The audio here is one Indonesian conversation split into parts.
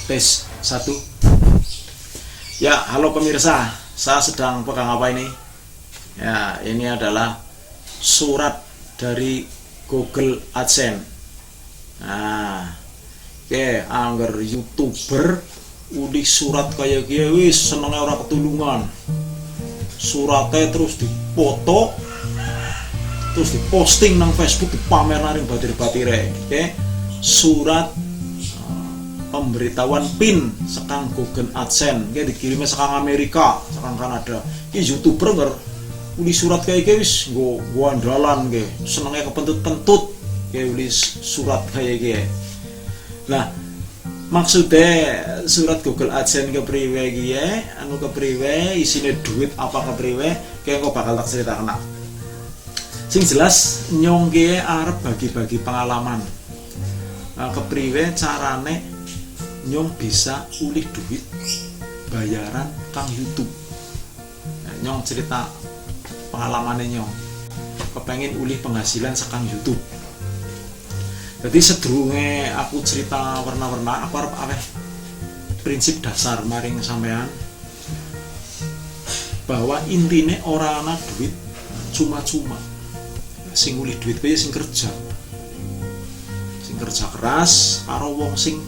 Tes 1. Ya, halo pemirsa, saya sedang pegang apa ini? Ya, ini adalah surat dari Google AdSense. Nah, oke, anggar YouTuber udah surat kayak gini, wis senengnya orang ketulungan. Suratnya terus dipoto, terus diposting nang Facebook, dipamer nang batir-batire. Oke, surat pemberitahuan PIN sekang Google AdSense, kayak dikirimnya sekang Amerika, sekang Kanada. Ini YouTuber nggak, uli surat kayak gini wis, gua andalan kayak, senengnya kepentut-pentut, kayak uli surat kayak gini. Nah, maksudnya surat Google AdSense kepriwe gini, anu kepriwe, isinya duit apa kepriwe, kayak kok bakal tak cerita kena. Sing jelas nyong gini arep bagi-bagi pengalaman. Nah, kepriwe carane nyong bisa ulih duit bayaran kang YouTube. Nah, nyong cerita pengalamannya nyong kepengen ulih penghasilan sekang YouTube. Jadi sedurunge aku cerita warna-warna, aku harap prinsip dasar maring sampean bahwa intine ora ana duit cuma-cuma. Sing ulih duit kuwi sing kerja keras karo wong sing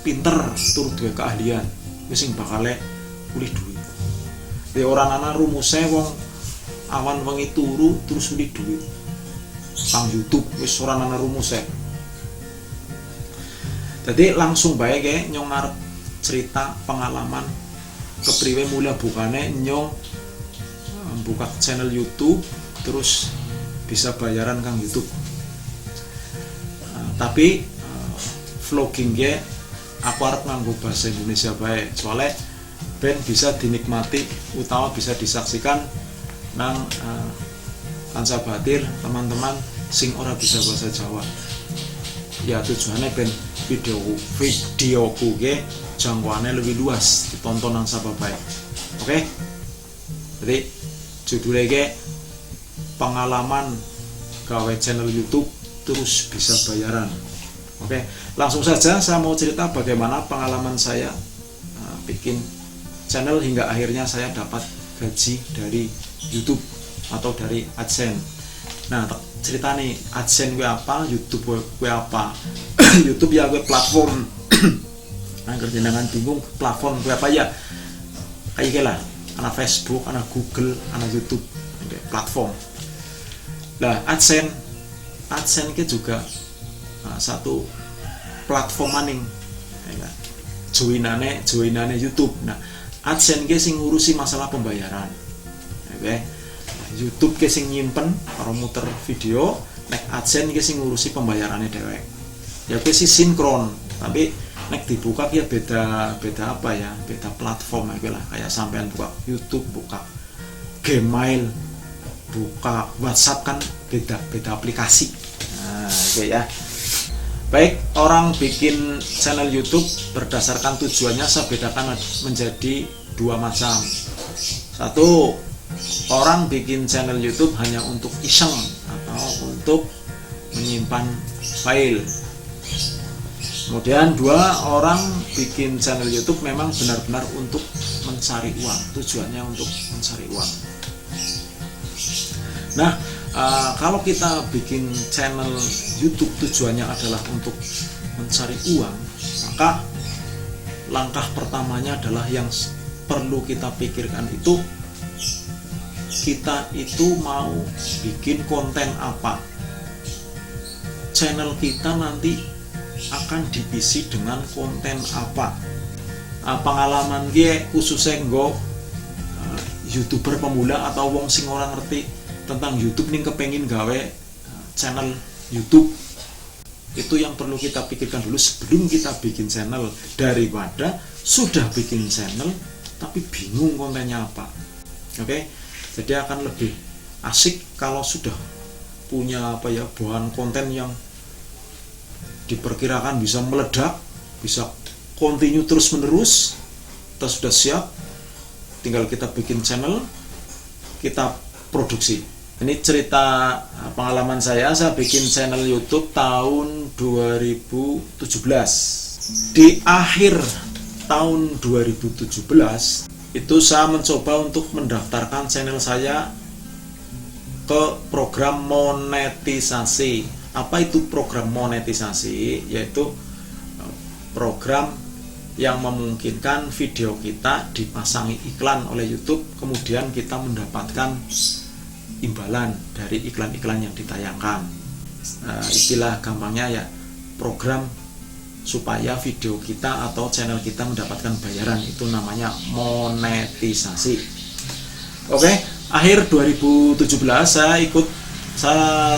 pinter tur duwe keahlian, wis sing bakale ulih duit. Dhe ora ana rumuse wong awan wengi turu terus ulih duit. Kang YouTube wis ora ana rumuse. Jadi langsung bae ge nyong arep cerita pengalaman kepriwe mulai bukane nyong buka channel YouTube terus bisa bayaran kang YouTube. Tapi vlogging ge aku harap nganggo bahasa Indonesia baik, soalnya ben bisa dinikmati utawa bisa disaksikan nang kanca batir teman-teman sing ora bisa bahasa Jawa. Ya tujuannya ben videoku ge jangkauannya lebih luas, ditonton nang sapa baik. Oke? Jadi judulnya ge pengalaman gawe channel YouTube terus bisa bayaran. Oke, langsung saja saya mau cerita bagaimana pengalaman saya bikin channel hingga akhirnya saya dapat gaji dari YouTube atau dari AdSense. Nah, cerita nih AdSense gue apa, YouTube gue apa. YouTube ya gue platform. Nah, kerjaan bingung platform gue apa ya? Kayak gila, anak Facebook, anak Google, anak YouTube, platform. Nah, AdSense ke juga satu platform maning, ya, joinane YouTube. Nah, AdSense ke sing ngurusi masalah pembayaran, oke. Nah, YouTube ke sing nyimpen karo muter video, nek AdSense ke sing ngurusi pembayarannya dewek. Ya ke sih sinkron, tapi nek dibuka ya beda apa ya, beda platform ya lah. Kayak sampean buka YouTube, buka Gmail, buka WhatsApp kan beda aplikasi. Nah, oke ya. Baik, orang bikin channel YouTube berdasarkan tujuannya saya bedakan menjadi dua macam. Satu, orang bikin channel YouTube hanya untuk iseng atau untuk menyimpan file. Kemudian dua, orang bikin channel YouTube memang benar-benar untuk mencari uang, tujuannya untuk mencari uang. Nah, kalau kita bikin channel YouTube tujuannya adalah untuk mencari uang, maka langkah pertamanya adalah yang perlu kita pikirkan itu kita itu mau bikin konten apa. Channel kita nanti akan diisi dengan konten apa. Pengalaman gue khususnya nggo YouTuber pemula atau wong sing ora ngerti tentang YouTube nih kepengin gawe channel YouTube, itu yang perlu kita pikirkan dulu sebelum kita bikin channel, daripada sudah bikin channel tapi bingung kontennya apa. Oke, jadi akan lebih asik kalau sudah punya bahan konten yang diperkirakan bisa meledak, bisa continue terus menerus. Kita sudah siap, tinggal kita bikin channel, kita produksi. Ini cerita pengalaman saya bikin channel YouTube tahun 2017. Di akhir tahun 2017 itu saya mencoba untuk mendaftarkan channel saya ke program monetisasi. Apa itu program monetisasi? Yaitu program yang memungkinkan video kita dipasangi iklan oleh YouTube, kemudian kita mendapatkan imbalan dari iklan-iklan yang ditayangkan. Istilah gampangnya ya, program supaya video kita atau channel kita mendapatkan bayaran, itu namanya monetisasi. Oke, akhir 2017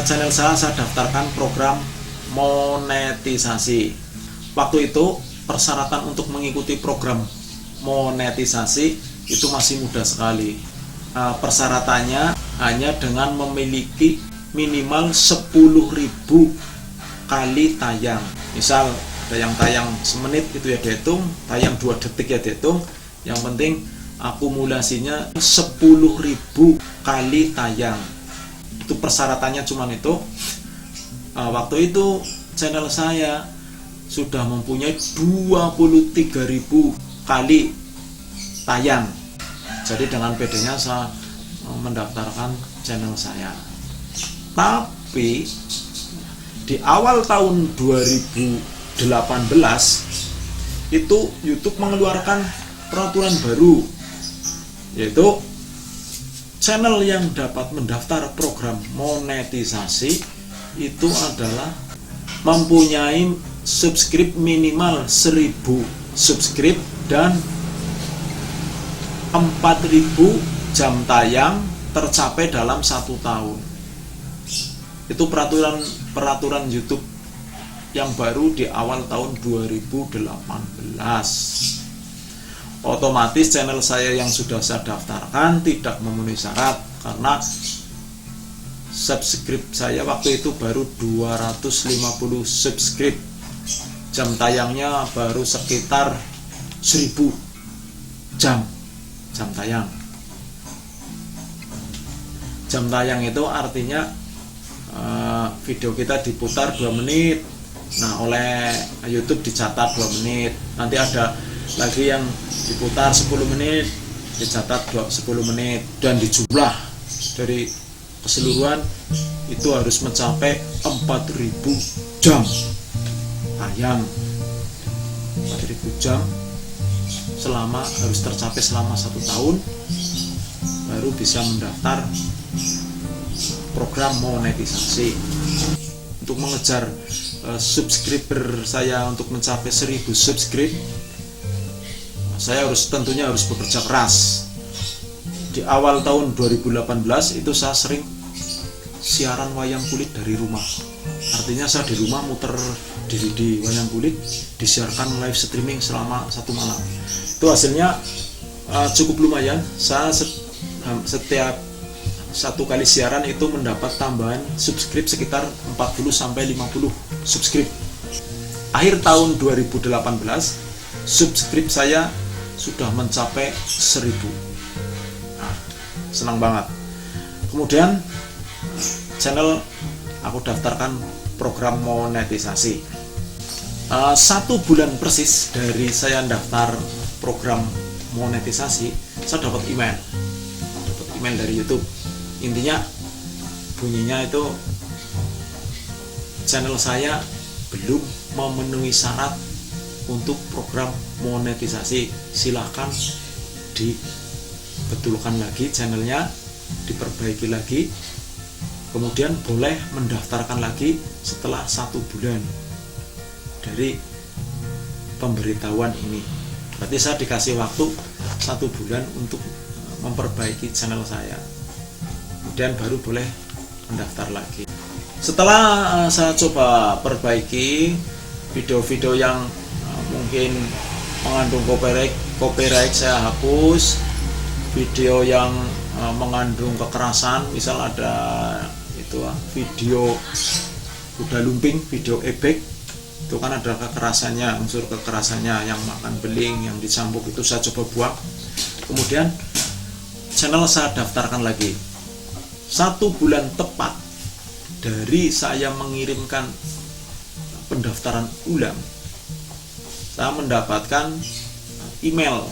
channel saya daftarkan program monetisasi. Waktu itu persyaratan untuk mengikuti program monetisasi itu masih mudah sekali. Persyaratannya hanya dengan memiliki minimal 10.000 kali tayang. Misal ada yang tayang semenit itu ya dihitung, tayang 2 detik ya dihitung. Yang penting akumulasinya 10.000 kali tayang. Itu persyaratannya cuman itu. Waktu itu channel saya sudah mempunyai 23.000 kali tayang. Jadi dengan pedenya saya mendaftarkan channel saya. Tapi di awal tahun 2018 itu YouTube mengeluarkan peraturan baru, yaitu channel yang dapat mendaftar program monetisasi itu adalah mempunyai subscribe minimal 1.000 subscribe dan 4.000 jam tayang tercapai dalam 1 tahun. Itu peraturan YouTube yang baru di awal tahun 2018. Otomatis channel saya yang sudah saya daftarkan tidak memenuhi syarat karena subscribe saya waktu itu baru 250 subscribe. Jam tayangnya baru sekitar 1.000 jam tayang. Jam tayang itu artinya video kita diputar 2 menit. Nah, oleh YouTube dicatat 2 menit. Nanti ada lagi yang diputar 10 menit, dicatat 10 menit, dan dijumlah dari keseluruhan itu harus mencapai 4.000 jam tayang. 4.000 jam harus tercapai selama 1 tahun, baru bisa mendaftar program monetisasi. Untuk mengejar subscriber saya untuk mencapai 1.000 subscribe, saya tentunya harus bekerja keras. Di awal tahun 2018 itu saya sering siaran wayang kulit dari rumah. Artinya saya di rumah muter DVD wayang kulit, disiarkan live streaming selama 1 malam. Itu hasilnya cukup lumayan. Saya setiap 1 kali siaran itu mendapat tambahan subscribe sekitar 40-50 subscribe. Akhir tahun 2018 subscribe saya sudah mencapai 1.000. Nah, senang banget. Kemudian channel aku daftarkan program monetisasi. 1 bulan persis dari saya daftar program monetisasi, saya dapat email dari YouTube. Intinya bunyinya itu channel saya belum memenuhi syarat untuk program monetisasi. Silahkan dibetulkan lagi channelnya, diperbaiki lagi, kemudian boleh mendaftarkan lagi setelah 1 bulan dari pemberitahuan ini. Berarti saya dikasih waktu 1 bulan untuk memperbaiki channel saya, kemudian baru boleh mendaftar lagi. Setelah saya coba perbaiki video-video yang mungkin mengandung copyright saya hapus. Video yang mengandung kekerasan, misal ada video kuda lumping, video ebek, itu kan ada kekerasannya, unsur kekerasannya, yang makan beling, yang dicambuk, itu saya coba buang. Kemudian channel saya daftarkan lagi. 1 bulan tepat dari saya mengirimkan pendaftaran ulang, saya mendapatkan email,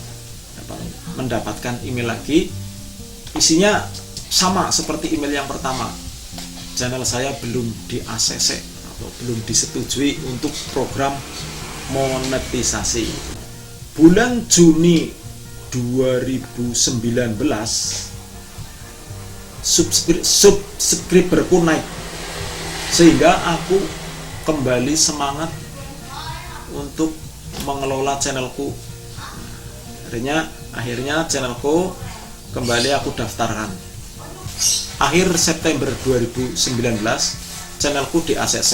mendapatkan email lagi, isinya sama seperti email yang pertama. Channel saya belum di ACC atau belum disetujui untuk program monetisasi. Bulan Juni 2019 subscriberku naik, sehingga aku kembali semangat untuk mengelola channelku. Akhirnya channelku kembali aku daftarkan. Akhir September 2019 channelku di ACC.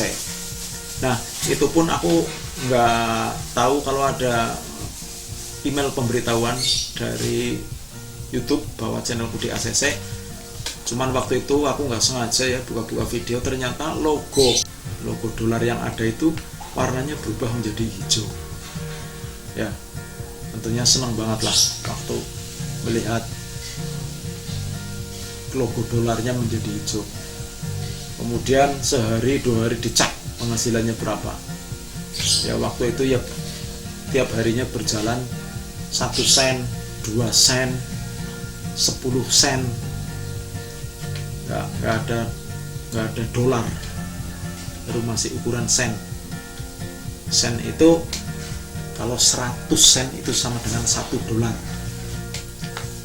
Nah, itu pun aku nggak tahu kalau ada email pemberitahuan dari YouTube bahwa channelku di ACC. Cuman waktu itu aku nggak sengaja ya buka-buka video, ternyata logo dolar yang ada itu warnanya berubah menjadi hijau. Ya, tentunya senang banget lah waktu melihat logo dolarnya menjadi hijau. Kemudian sehari 2 hari dicek penghasilannya berapa. Ya waktu itu ya tiap harinya berjalan 1 sen, 2 sen, 10 sen. Nggak ada dolar, baru masih ukuran sen. Sen itu kalau 100 sen itu sama dengan 1 dolar.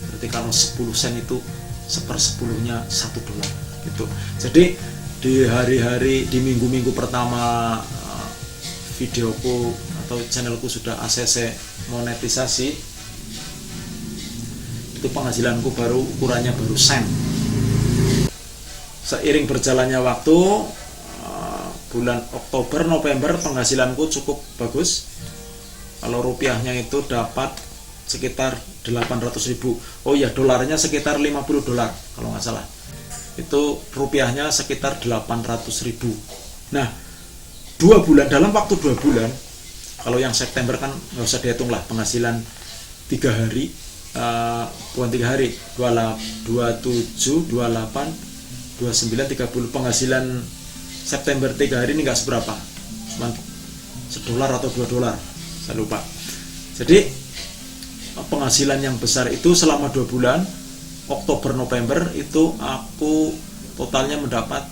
Berarti kalau 10 sen itu 1/10-nya 1 dolar gitu. Jadi di hari-hari, di minggu-minggu pertama videoku atau channelku sudah ACC monetisasi, itu penghasilanku baru ukurannya baru sen. Seiring berjalannya waktu, bulan Oktober, November penghasilanku cukup bagus. Kalau rupiahnya itu dapat sekitar 800.000. Oh ya, dolarnya sekitar 50 dolar kalau nggak salah. Itu rupiahnya sekitar 800.000. Nah, 2 bulan, dalam waktu 2 bulan, kalau yang September kan nggak usah dihitung lah, penghasilan 3 hari, bukan 3 hari, 27, 28, 29, 30. Penghasilan September 3 hari ini nggak seberapa, cuma $1 atau $2, saya lupa. Jadi penghasilan yang besar itu selama 2 bulan, Oktober November, itu aku totalnya mendapat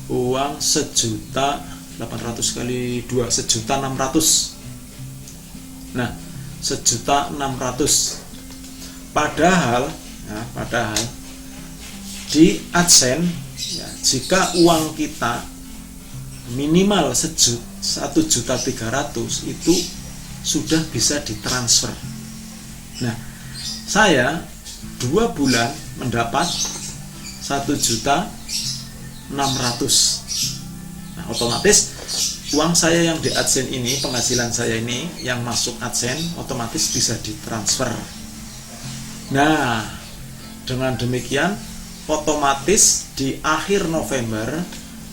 uang 1.800 kali 2, 1.600.000. Nah, 1.600.000. Padahal di AdSense ya, jika uang kita minimal 1.300.000 itu sudah bisa ditransfer. Nah, saya 2 bulan mendapat 1.600.000. Nah, otomatis uang saya yang di AdSense ini, penghasilan saya ini yang masuk AdSense otomatis bisa ditransfer. Nah, dengan demikian otomatis di akhir November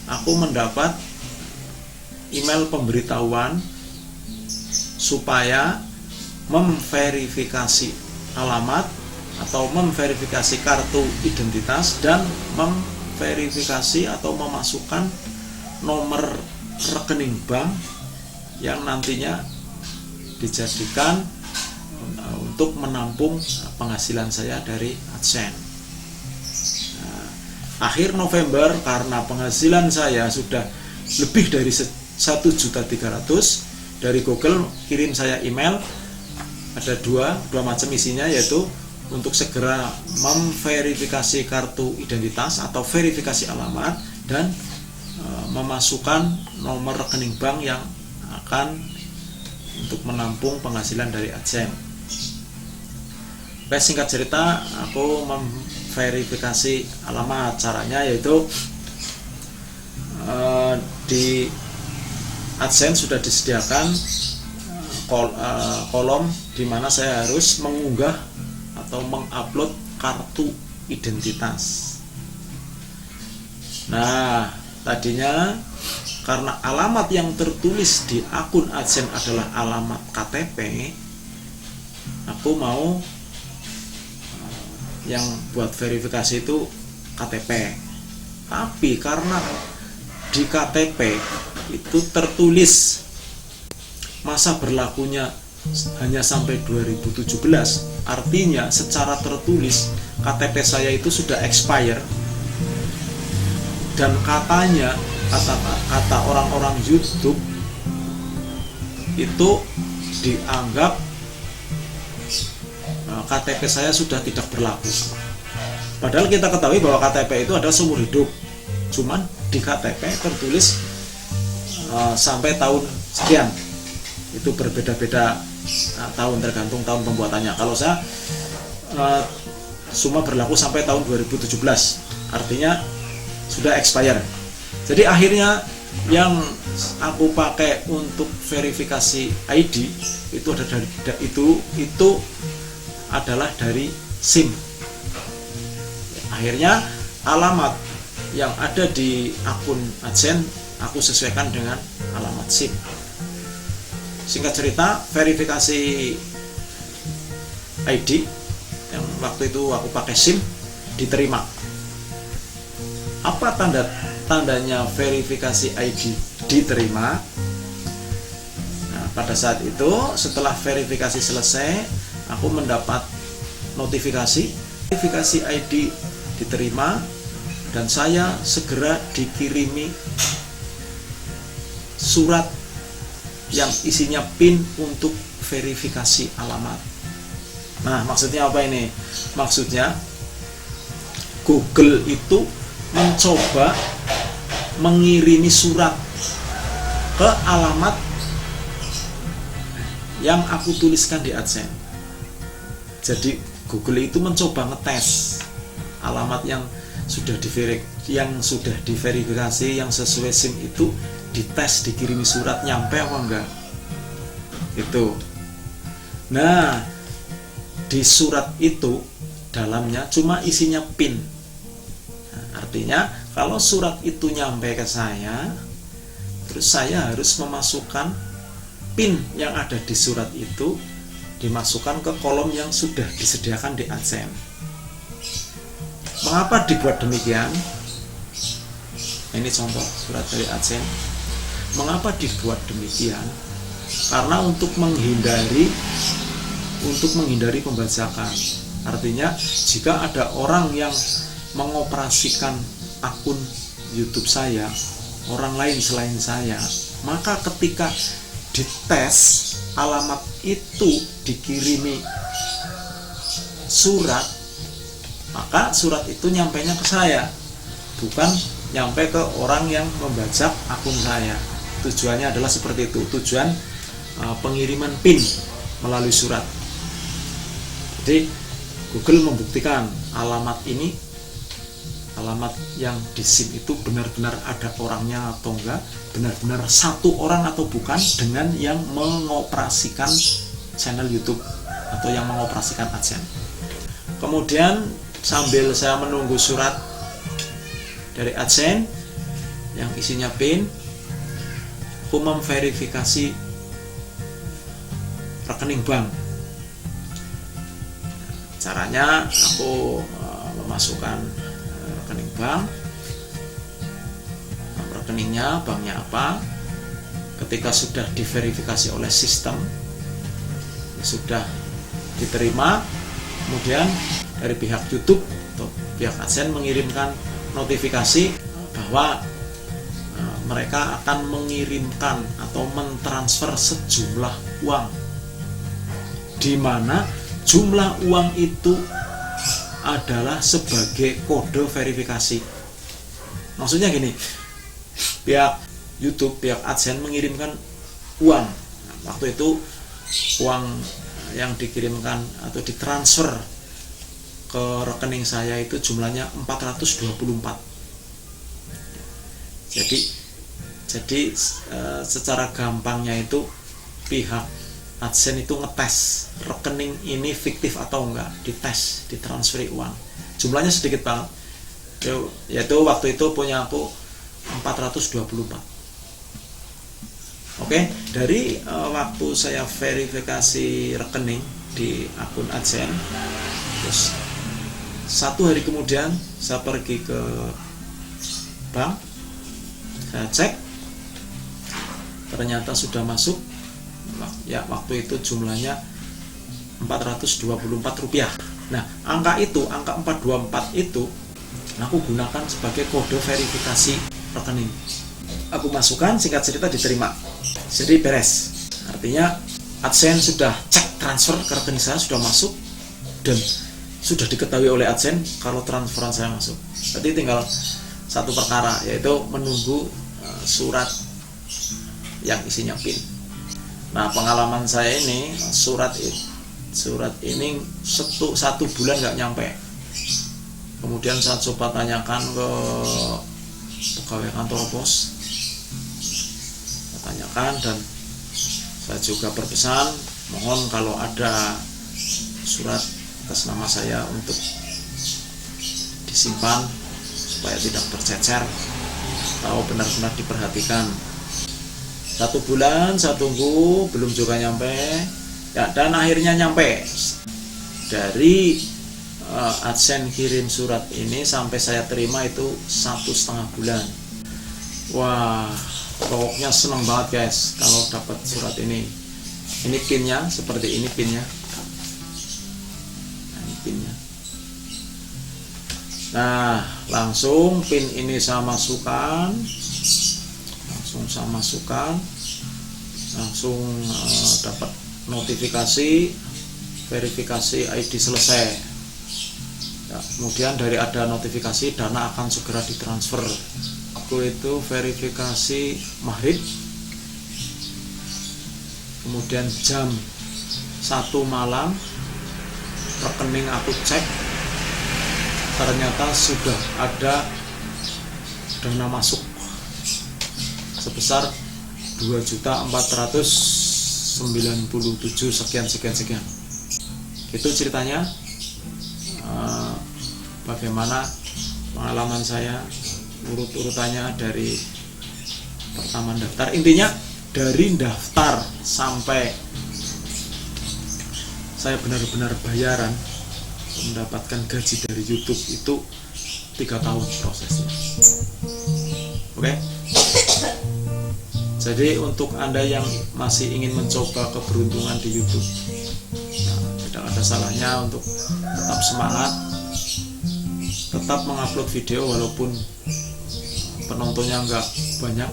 aku mendapat email pemberitahuan supaya memverifikasi alamat atau memverifikasi kartu identitas dan memverifikasi atau memasukkan nomor rekening bank yang nantinya dijadikan untuk menampung penghasilan saya dari AdSense. Nah, akhir November karena penghasilan saya sudah lebih dari 1.300.000, dari Google kirim saya email, ada dua macam isinya, yaitu untuk segera memverifikasi kartu identitas atau verifikasi alamat dan memasukkan nomor rekening bank yang akan untuk menampung penghasilan dari AdSense. Singkat cerita, aku memverifikasi alamat. Caranya yaitu di AdSense sudah disediakan kolom di mana saya harus mengunggah atau mengupload kartu identitas. Nah, tadinya karena alamat yang tertulis di akun AdSense adalah alamat KTP, aku mau yang buat verifikasi itu KTP. Tapi karena di KTP itu tertulis masa berlakunya hanya sampai 2017, artinya secara tertulis KTP saya itu sudah expire. Dan katanya, kata orang-orang YouTube itu dianggap KTP saya sudah tidak berlaku. Padahal kita ketahui bahwa KTP itu adalah seumur hidup, cuman di KTP tertulis sampai tahun sekian. Itu berbeda-beda tahun, tergantung tahun pembuatannya. Kalau saya semua berlaku sampai tahun 2017, artinya sudah expire. Jadi akhirnya yang aku pakai untuk verifikasi ID itu adalah dari SIM. Akhirnya alamat yang ada di akun AdSense aku sesuaikan dengan alamat SIM. Singkat cerita, verifikasi ID yang waktu itu aku pakai SIM diterima. Apa tandanya verifikasi ID diterima? Nah, pada saat itu setelah verifikasi selesai, aku mendapat notifikasi verifikasi ID diterima, dan saya segera dikirimi surat yang isinya PIN untuk verifikasi alamat. Nah, maksudnya apa ini? Maksudnya Google itu mencoba mengirimi surat ke alamat yang aku tuliskan di AdSense. Jadi Google itu mencoba ngetes alamat yang sudah diverifikasi, yang sesuai SIM itu dites, dikirimi surat, nyampe apa enggak itu. Nah, di surat itu dalamnya cuma isinya PIN. Nah, artinya kalau surat itu nyampe ke saya, terus saya harus memasukkan PIN yang ada di surat itu, dimasukkan ke kolom yang sudah disediakan di AdSense. Mengapa dibuat demikian? Ini contoh surat dari AdSense. Mengapa dibuat demikian? Karena untuk menghindari pembajakan. Artinya jika ada orang yang mengoperasikan akun YouTube saya, orang lain selain saya, maka ketika dites alamat itu dikirimi surat, maka surat itu nyampainya ke saya, bukan nyampe ke orang yang membajak akun saya. Tujuannya adalah seperti itu, tujuan pengiriman PIN melalui surat. Jadi Google membuktikan alamat ini, alamat yang di SIM itu benar-benar ada orangnya atau enggak, benar-benar satu orang atau bukan dengan yang mengoperasikan channel YouTube atau yang mengoperasikan AdSense. Kemudian sambil saya menunggu surat dari AdSense yang isinya PIN, aku memverifikasi rekening bank. Caranya aku memasukkan rekening bank, rekeningnya banknya apa. Ketika sudah diverifikasi oleh sistem, sudah diterima, kemudian dari pihak YouTube atau pihak AdSense mengirimkan notifikasi bahwa mereka akan mengirimkan atau mentransfer sejumlah uang, di mana jumlah uang itu adalah sebagai kode verifikasi. Maksudnya gini, pihak YouTube, pihak AdSense mengirimkan uang. Nah, waktu itu uang yang dikirimkan atau ditransfer ke rekening saya itu jumlahnya 424. Jadi secara gampangnya itu pihak AdSense itu ngetes rekening ini fiktif atau enggak, dites, ditransferi uang. Jumlahnya sedikit banget. Yaitu waktu itu punya aku 424. Oke, dari waktu saya verifikasi rekening di akun AdSense, terus 1 hari kemudian saya pergi ke bank, saya cek, ternyata sudah masuk ya waktu itu jumlahnya Rp424. Nah, angka 424 itu aku gunakan sebagai kode verifikasi rekening. Aku masukkan, singkat cerita diterima. Jadi beres. Artinya AdSense sudah cek transfer ke rekening saya sudah masuk dan sudah diketahui oleh AdSense kalau transferan saya masuk. Jadi tinggal satu perkara, yaitu menunggu surat yang isinya PIN. Nah, pengalaman saya ini surat ini satu bulan nggak nyampe. Kemudian saya coba tanyakan ke pegawai kantor pos, saya tanyakan, dan saya juga berpesan mohon kalau ada surat atas nama saya untuk disimpan supaya tidak tercecer atau benar-benar diperhatikan. 1 bulan saya tunggu, belum juga nyampe ya, dan akhirnya nyampe. Dari AdSense kirim surat ini sampai saya terima itu 1,5 bulan. Wah, pokoknya senang banget guys kalau dapat surat ini. Ini pinnya, seperti ini pinnya. Nah, ini pinnya. Nah, langsung pin ini saya masukkan, langsung dapat notifikasi verifikasi ID selesai ya, kemudian dari ada notifikasi dana akan segera ditransfer. Aku itu verifikasi maghrib, kemudian jam 1 malam rekening aku cek, ternyata sudah ada dana masuk sebesar 2.497 sekian. Itu ceritanya, bagaimana pengalaman saya, urut-urutannya dari pertama daftar. Intinya dari daftar sampai saya benar-benar bayaran mendapatkan gaji dari YouTube itu 3 tahun prosesnya. Oke? Jadi untuk Anda yang masih ingin mencoba keberuntungan di YouTube, nah, tidak ada salahnya untuk tetap semangat, tetap mengupload video walaupun penontonnya nggak banyak,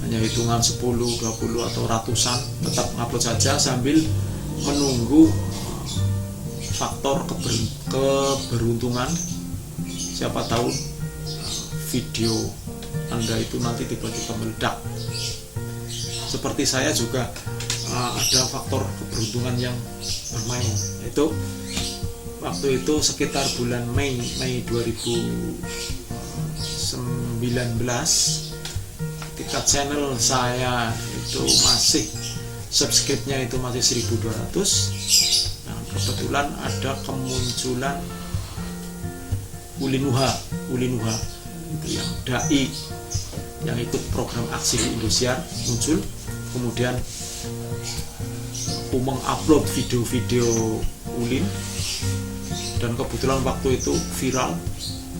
hanya hitungan 10, 20 atau ratusan, tetap upload saja sambil menunggu faktor keberuntungan. Siapa tahu video Anda itu nanti tiba-tiba meledak. Seperti saya juga ada faktor keberuntungan yang bermain. Itu waktu itu sekitar bulan Mei 2019, ketika channel saya itu masih subscribe-nya itu masih 1.200. Nah, kebetulan ada kemunculan Ulinuha itu yang dai yang ikut program aksi di Indosiar muncul. Kemudian aku mengupload video-video Ulin, dan kebetulan waktu itu viral,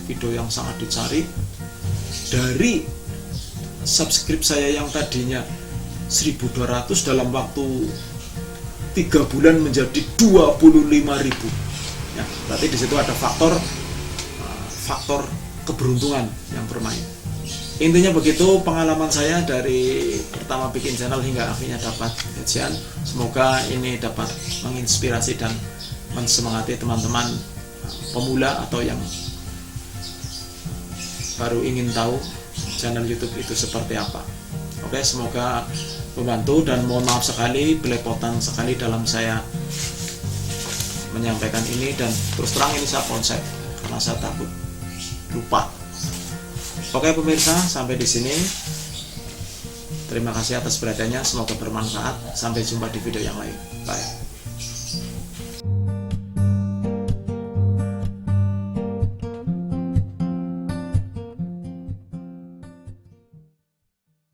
video yang sangat dicari. Dari subscribe saya yang tadinya 1.200 dalam waktu 3 bulan menjadi 25.000 ya, berarti di situ ada faktor keberuntungan yang bermain. Intinya begitu pengalaman saya dari pertama bikin channel hingga akhirnya dapat gajian. Semoga ini dapat menginspirasi dan mensemangati teman-teman pemula atau yang baru ingin tahu channel YouTube itu seperti apa. Oke, semoga membantu, dan mohon maaf sekali belepotan sekali dalam saya menyampaikan ini, dan terus terang ini saya konsep karena saya takut lupa. Oke pemirsa, sampai di sini. Terima kasih atas perhatiannya, semoga bermanfaat. Sampai jumpa di video yang lain. Bye.